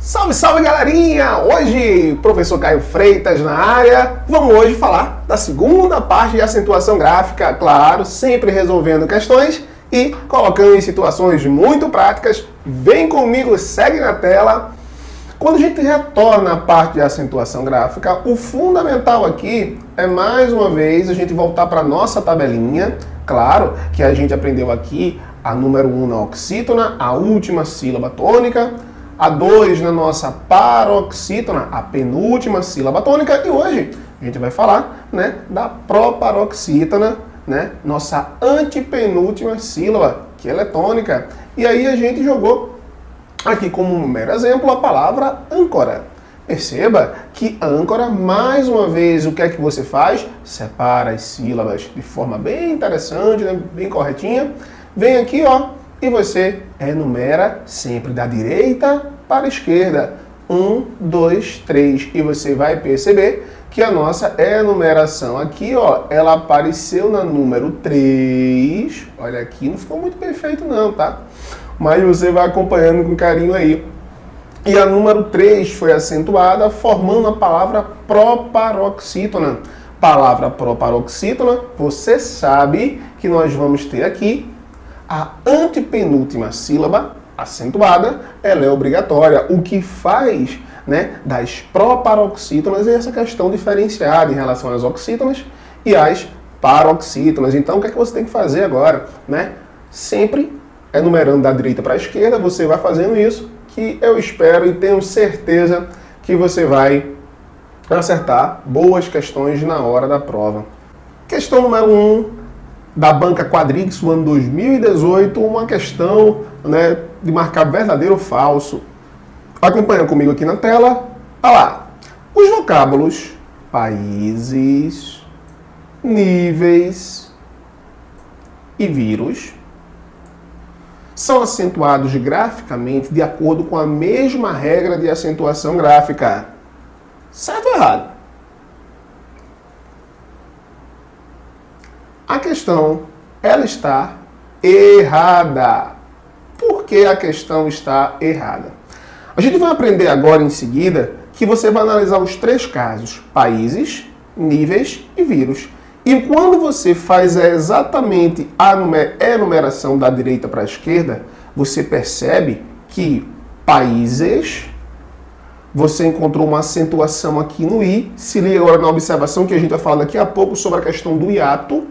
Salve, salve galerinha! Hoje, professor Caio Freitas na área. Vamos hoje falar da segunda parte de acentuação gráfica, claro, sempre resolvendo questões e colocando em situações muito práticas. Vem comigo, segue na tela. Quando a gente retorna à parte de acentuação gráfica, o fundamental aqui é, mais uma vez, a gente voltar para a nossa tabelinha. Claro que a gente aprendeu aqui a número 1 na oxítona, a última sílaba tônica, a 2 na nossa paroxítona, a penúltima sílaba tônica, e hoje a gente vai falar, da proparoxítona, nossa antepenúltima sílaba, que ela é tônica. E aí a gente jogou aqui como um mero exemplo a palavra âncora. Perceba que âncora, mais uma vez, o que é que você faz? Separa as sílabas de forma bem interessante, bem corretinha. Vem aqui, e você enumera sempre da direita para a esquerda. 1, 2, 3. E você vai perceber que a nossa enumeração aqui, ela apareceu na número 3. Olha aqui, não ficou muito perfeito não, tá? Mas você vai acompanhando com carinho aí. E a número 3 foi acentuada, formando a palavra proparoxítona. Palavra proparoxítona, você sabe que nós vamos ter aqui a antepenúltima sílaba acentuada, ela é obrigatória. O que faz, das proparoxítonas é essa questão diferenciada em relação às oxítonas e às paroxítonas. Então, o que é que você tem que fazer agora? Sempre enumerando da direita para a esquerda, você vai fazendo isso, que eu espero e tenho certeza que você vai acertar boas questões na hora da prova. Questão número 1. Da banca Quadrix, ano 2018, uma questão de marcar verdadeiro ou falso. Acompanha comigo aqui na tela. Olha lá. Os vocábulos países, níveis e vírus são acentuados graficamente de acordo com a mesma regra de acentuação gráfica. Certo ou errado? A questão, ela está errada. Por que a questão está errada? A gente vai aprender agora em seguida que você vai analisar os 3 casos: países, níveis e vírus. E quando você faz exatamente a enumeração da direita para a esquerda, você percebe que países, você encontrou uma acentuação aqui no i. Se liga agora na observação que a gente vai falar daqui a pouco sobre a questão do hiato.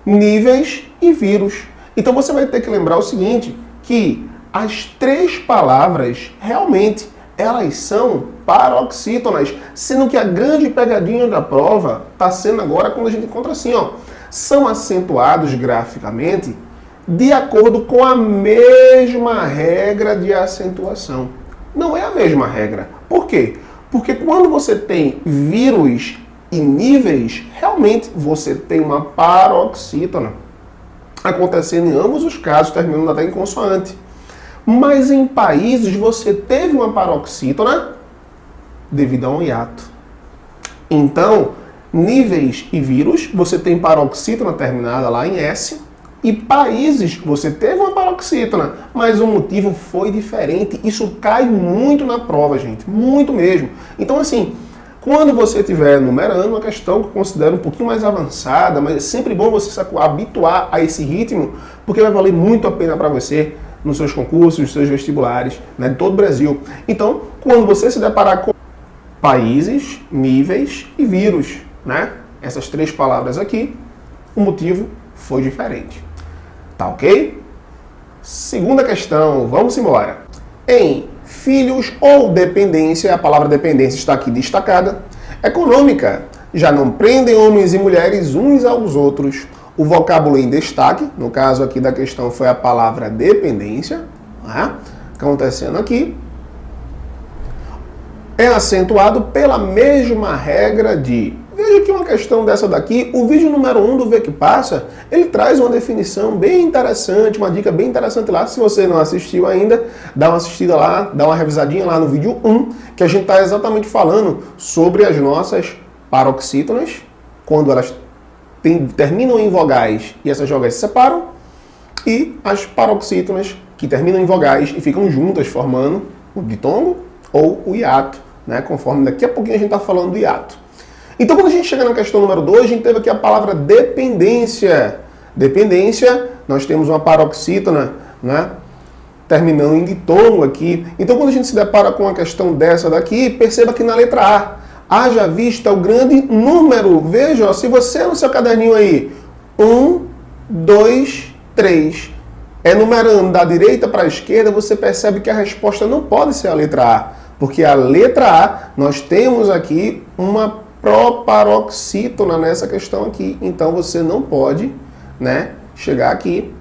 Níveis e vírus. Então você vai ter que lembrar o seguinte, que as 3 palavras realmente elas são paroxítonas, sendo que a grande pegadinha da prova está sendo agora quando a gente encontra assim, são acentuados graficamente de acordo com a mesma regra de acentuação. Não é a mesma regra. Por quê? Porque quando você tem vírus e níveis, realmente você tem uma paroxítona acontecendo em ambos os casos, terminando até em consoante. Mas em países você teve uma paroxítona devido a um hiato. Então, níveis e vírus, você tem paroxítona terminada lá em S, e países você teve uma paroxítona, mas o motivo foi diferente. Isso cai muito na prova, gente, muito mesmo. Então, assim, quando você estiver numerando uma questão que eu considero um pouquinho mais avançada, mas é sempre bom você se habituar a esse ritmo, porque vai valer muito a pena para você nos seus concursos, nos seus vestibulares, de todo o Brasil. Então, quando você se deparar com países, níveis e vírus, essas 3 palavras aqui, o motivo foi diferente. Tá ok? Segunda questão, vamos embora. Em filhos ou dependência, a palavra dependência está aqui destacada, econômica, já não prendem homens e mulheres uns aos outros. O vocábulo em destaque, no caso aqui da questão foi a palavra dependência, acontecendo aqui, é acentuado pela mesma regra de... Veja que uma questão dessa daqui, o vídeo número 1 do Vê Que Passa, ele traz uma definição bem interessante, uma dica bem interessante lá. Se você não assistiu ainda, dá uma assistida lá, dá uma revisadinha lá no vídeo 1, que a gente está exatamente falando sobre as nossas paroxítonas, quando elas terminam em vogais e essas vogais se separam, e as paroxítonas que terminam em vogais e ficam juntas formando o ditongo ou o hiato, né? Conforme daqui a pouquinho a gente está falando do hiato. Então, quando a gente chega na questão número 2, a gente teve aqui a palavra dependência. Dependência, nós temos uma paroxítona, né? Terminando em ditongo aqui. Então, quando a gente se depara com uma questão dessa daqui, perceba que na letra A, haja vista o grande número. Veja, ó, se você no seu caderninho aí, 1, 2, 3, é numerando da direita para a esquerda, você percebe que a resposta não pode ser a letra A. Porque a letra A, nós temos aqui uma proparoxítona nessa questão aqui. Então, você não pode, né, chegar aqui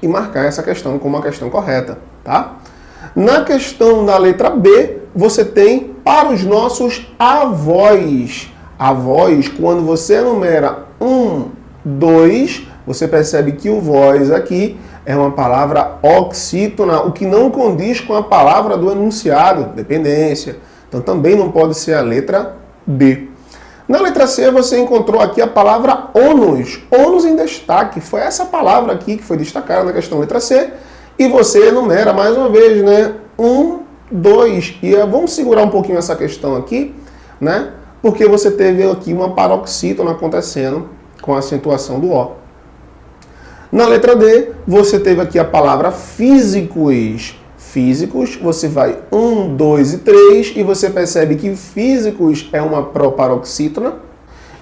e marcar essa questão como uma questão correta, tá? Na questão da letra B, você tem para os nossos avós. Avós, quando você enumera 1, 2, você percebe que o vós aqui é uma palavra oxítona, o que não condiz com a palavra do enunciado, dependência. Então também não pode ser a letra B. Na letra C, você encontrou aqui a palavra ônus. Ônus em destaque. Foi essa palavra aqui que foi destacada na questão letra C. E você enumera mais uma vez, né? 1, 2. E vamos segurar um pouquinho essa questão aqui, né? Porque você teve aqui uma paroxítona acontecendo com a acentuação do O. Na letra D, você teve aqui a palavra físicos. Físicos, você vai 1, 2 e 3 e você percebe que físicos é uma proparoxítona.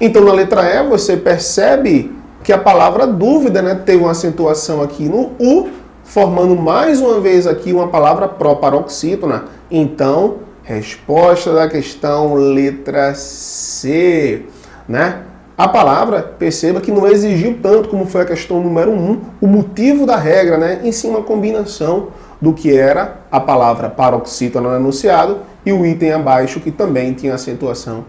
Então, na letra E, você percebe que a palavra dúvida, né, teve uma acentuação aqui no U, formando mais uma vez aqui uma palavra proparoxítona. Então, resposta da questão letra C, né? A palavra, perceba que não exigiu tanto como foi a questão número 1, o motivo da regra, né? Em si uma combinação do que era a palavra paroxítona no enunciado e o item abaixo que também tinha acentuação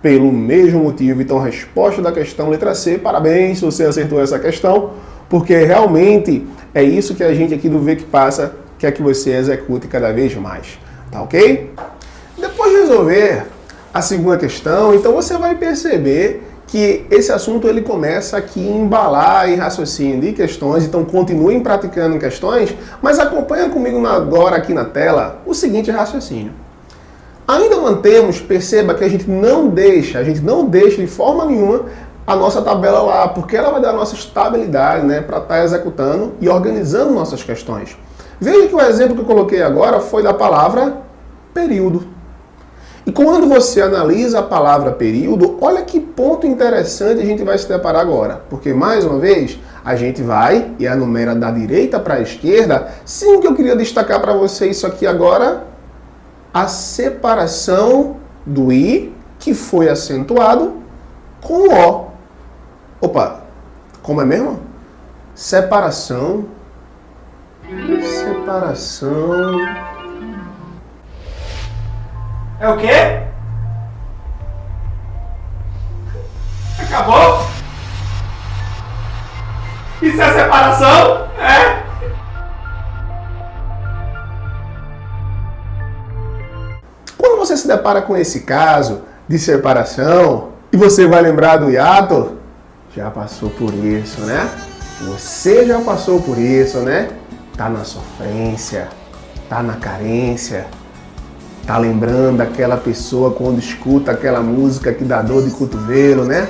pelo mesmo motivo. Então, resposta da questão letra C, parabéns se você acertou essa questão, porque realmente é isso que a gente aqui do Vê Que Passa quer que você execute cada vez mais, tá ok? Depois de resolver a segunda questão, então você vai perceber que esse assunto ele começa aqui a embalar em raciocínio de questões, então continuem praticando questões, mas acompanha comigo agora aqui na tela o seguinte raciocínio. Ainda mantemos, perceba que a gente não deixa de forma nenhuma a nossa tabela lá, porque ela vai dar a nossa estabilidade, né, para estar executando e organizando nossas questões. Veja que o exemplo que eu coloquei agora foi da palavra período. E quando você analisa a palavra período, olha que ponto interessante a gente vai se deparar agora. Porque, mais uma vez, a gente vai e enumera da direita para a esquerda. Sim, o que eu queria destacar para você isso aqui agora, a separação do I, que foi acentuado, com o O. Opa, como é mesmo? Separação. É o quê? Acabou? Isso é separação? É? Quando você se depara com esse caso de separação e você vai lembrar do hiato, já passou por isso, né? Você já passou por isso, né? Tá na sofrência, tá na carência. Tá lembrando daquela pessoa quando escuta aquela música que dá dor de cotovelo, né?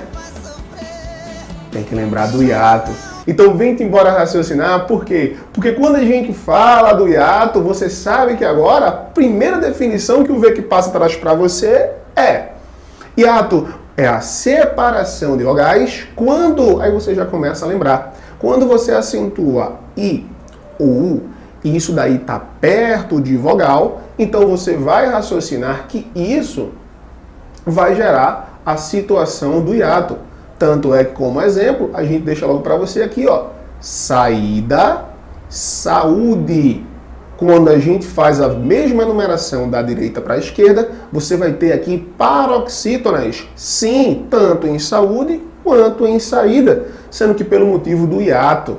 Tem que lembrar do hiato. Então vem-te embora raciocinar, por quê? Porque quando a gente fala do hiato, você sabe que agora a primeira definição que o Vê Que Passa traz para você é: hiato é a separação de vogais quando, aí você já começa a lembrar, quando você acentua I ou U, e isso daí está perto de vogal, então você vai raciocinar que isso vai gerar a situação do hiato. Tanto é que, como exemplo, a gente deixa logo para você aqui, ó, saída, saúde. Quando a gente faz a mesma enumeração da direita para a esquerda, você vai ter aqui paroxítonas, sim, tanto em saúde quanto em saída, sendo que pelo motivo do hiato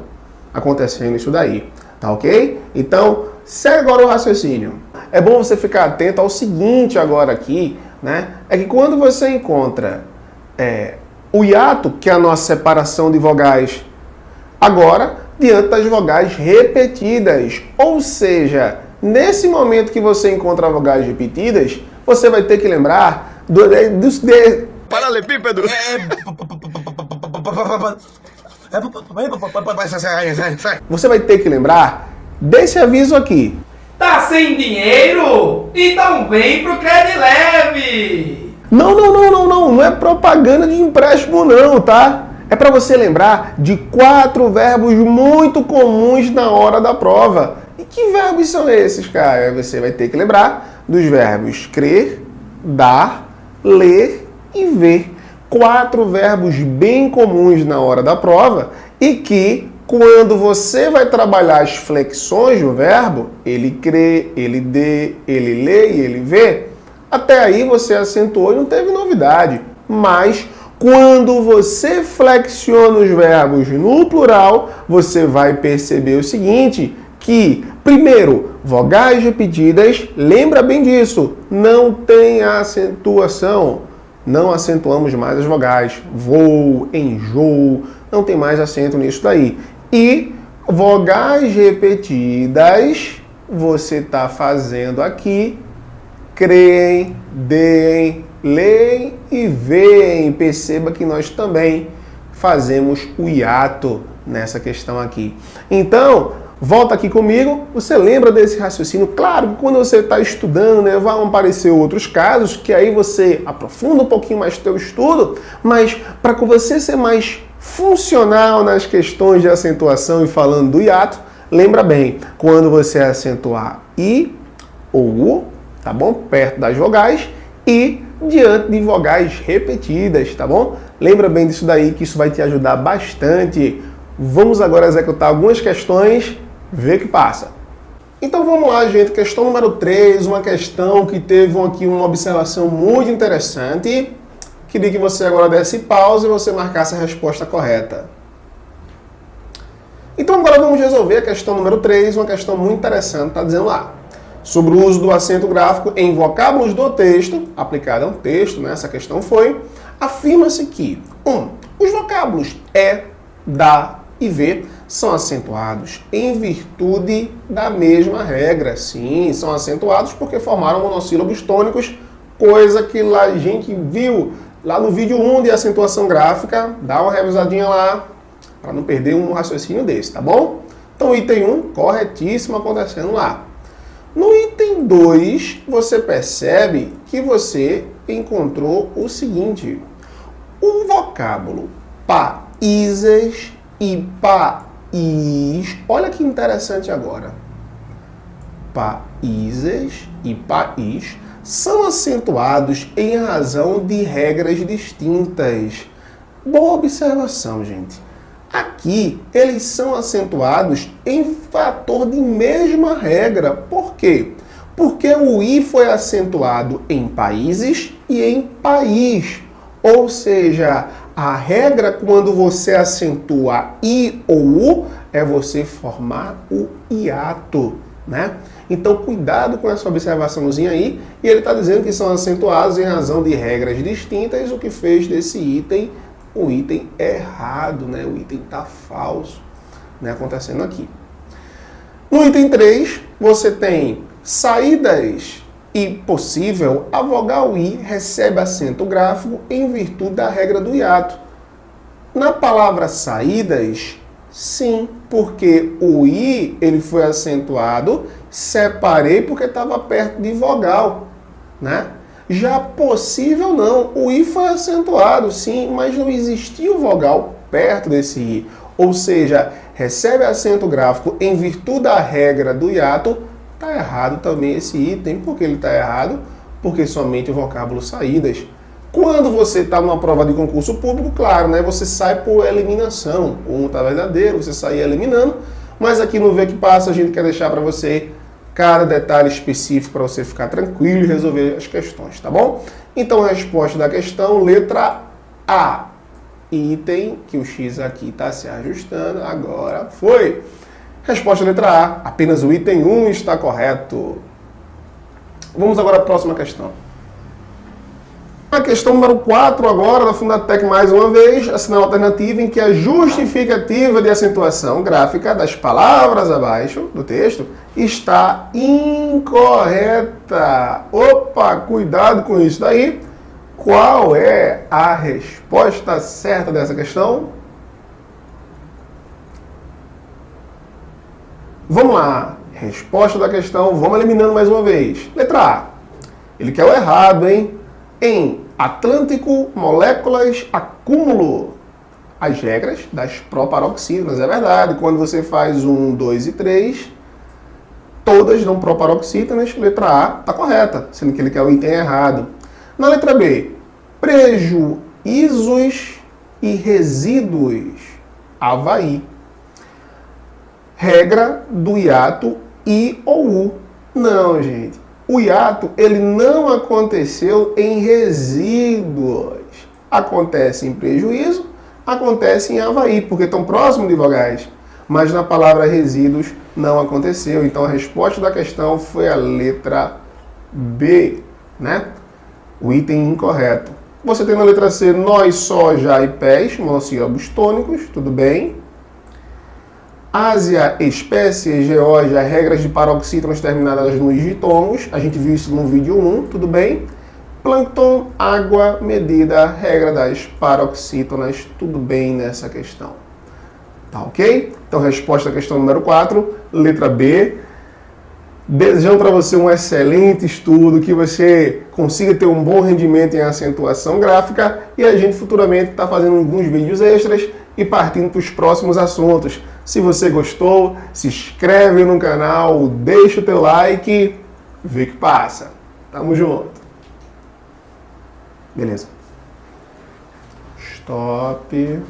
acontecendo isso daí. Tá ok? Então, segue agora o raciocínio. É bom você ficar atento ao seguinte agora aqui, né? É que quando você encontra o hiato, que é a nossa separação de vogais, agora, diante das vogais repetidas, ou seja, Nesse momento que você encontra vogais repetidas, você vai ter que lembrar dos Paralelepípedo. Você vai ter que lembrar desse aviso aqui. Tá sem dinheiro? Então vem pro Credileve! Não é propaganda de empréstimo não, tá? É para você lembrar de 4 verbos muito comuns na hora da prova. E que verbos são esses, cara? Você vai ter que lembrar dos verbos crer, dar, ler e ver. 4 verbos bem comuns na hora da prova e que, quando você vai trabalhar as flexões do verbo, ele crê, ele dê, ele lê e ele vê, até aí você acentuou e não teve novidade. Mas, quando você flexiona os verbos no plural, você vai perceber o seguinte, que, primeiro, vogais repetidas, lembra bem disso, não tem acentuação. Não acentuamos mais as vogais. Vou, enjoo, não tem mais acento nisso daí. E vogais repetidas, você está fazendo aqui, creem, deem, leem e veem. Perceba que nós também fazemos o hiato nessa questão aqui. Então, volta aqui comigo, você lembra desse raciocínio? Claro que quando você está estudando, né, vão aparecer outros casos, que aí você aprofunda um pouquinho mais o teu estudo, mas para que você ser mais funcional nas questões de acentuação e falando do hiato, lembra bem, quando você acentuar I ou U, tá bom? Perto das vogais e diante de vogais repetidas, tá bom? Lembra bem disso daí, que isso vai te ajudar bastante. Vamos agora executar algumas questões, ver o que passa. Então vamos lá, gente. Questão número 3, uma questão que teve aqui uma observação muito interessante. Queria que você agora desse pausa e você marcasse a resposta correta. Então agora vamos resolver a questão número 3, uma questão muito interessante, está dizendo lá. Sobre o uso do acento gráfico em vocábulos do texto, aplicado a um texto, né? Essa questão foi, afirma-se que 1. Os vocábulos é, dá e ver são acentuados em virtude da mesma regra. Sim, são acentuados porque formaram monossílabos tônicos, coisa que lá a gente viu lá no vídeo 1 de acentuação gráfica. Dá uma revisadinha lá para não perder um raciocínio desse, tá bom? Então, item 1, corretíssimo acontecendo lá. No item 2, você percebe que você encontrou o seguinte. O vocábulo países e país, olha que interessante agora. Países e país são acentuados em razão de regras distintas. Boa observação, gente. Aqui, eles são acentuados em fator de mesma regra. Por quê? Porque o I foi acentuado em países e em país. Ou seja, a regra quando você acentua I ou U é você formar o hiato, né? Então, cuidado com essa observaçãozinha aí. E ele está dizendo que são acentuados em razão de regras distintas, o que fez desse item o item errado, né? O item está falso, né? Acontecendo aqui. No item 3, você tem saídas e possível, a vogal I recebe acento gráfico em virtude da regra do hiato. Na palavra saídas, sim, porque o I ele foi acentuado, separei porque estava perto de vogal, né? Já possível não, o I foi acentuado, sim, mas não existia o vogal perto desse I. Ou seja, recebe acento gráfico em virtude da regra do hiato. Está errado também esse item. Por que ele está errado? Porque somente o vocábulo saídas. Quando você está numa prova de concurso público, claro, né, você sai por eliminação. Um está verdadeiro, você sai eliminando. Mas aqui no Vê Que Passa a gente quer deixar para você cada detalhe específico para você ficar tranquilo e resolver as questões, tá bom? Então a resposta da questão, letra A. Item que o X aqui está se ajustando, agora foi. Resposta letra A, apenas o item 1 está correto. Vamos agora à próxima questão. A lá, questão número 4 agora, da Fundatec mais uma vez, assinala a alternativa em que a justificativa de acentuação gráfica das palavras abaixo do texto está incorreta. Opa, cuidado com isso daí. Qual é a resposta certa dessa questão? Vamos lá. Resposta da questão, vamos eliminando mais uma vez. Letra A. Ele quer o errado, hein? Em Atlântico, moléculas, acúmulo. As regras das proparoxítonas, é verdade. Quando você faz 1, 2 e 3, todas dão proparoxítonas. Letra A está correta, sendo que ele quer o item errado. Na letra B, prejuízos e resíduos. Havaí. Regra do hiato I ou U. Não, gente. O hiato, ele não aconteceu em resíduos. Acontece em prejuízo, acontece em Havaí, porque estão próximos de vogais. Mas na palavra resíduos não aconteceu. Então a resposta da questão foi a letra B, né? O item incorreto. Você tem na letra C nós, soja e pés, monossílabos tônicos, tudo bem. Ásia, espécie, Geórgia, regras de paroxítonos terminadas nos ditongos. A gente viu isso no vídeo 1, tudo bem? Plâncton, água, medida, regra das paroxítonas, tudo bem nessa questão. Tá ok? Então, resposta à questão número 4, letra B. Desejando para você um excelente estudo, que você consiga ter um bom rendimento em acentuação gráfica e a gente futuramente está fazendo alguns vídeos extras e partindo para os próximos assuntos. Se você gostou, se inscreve no canal, deixa o teu like, vê que passa. Tamo junto. Beleza. Stop.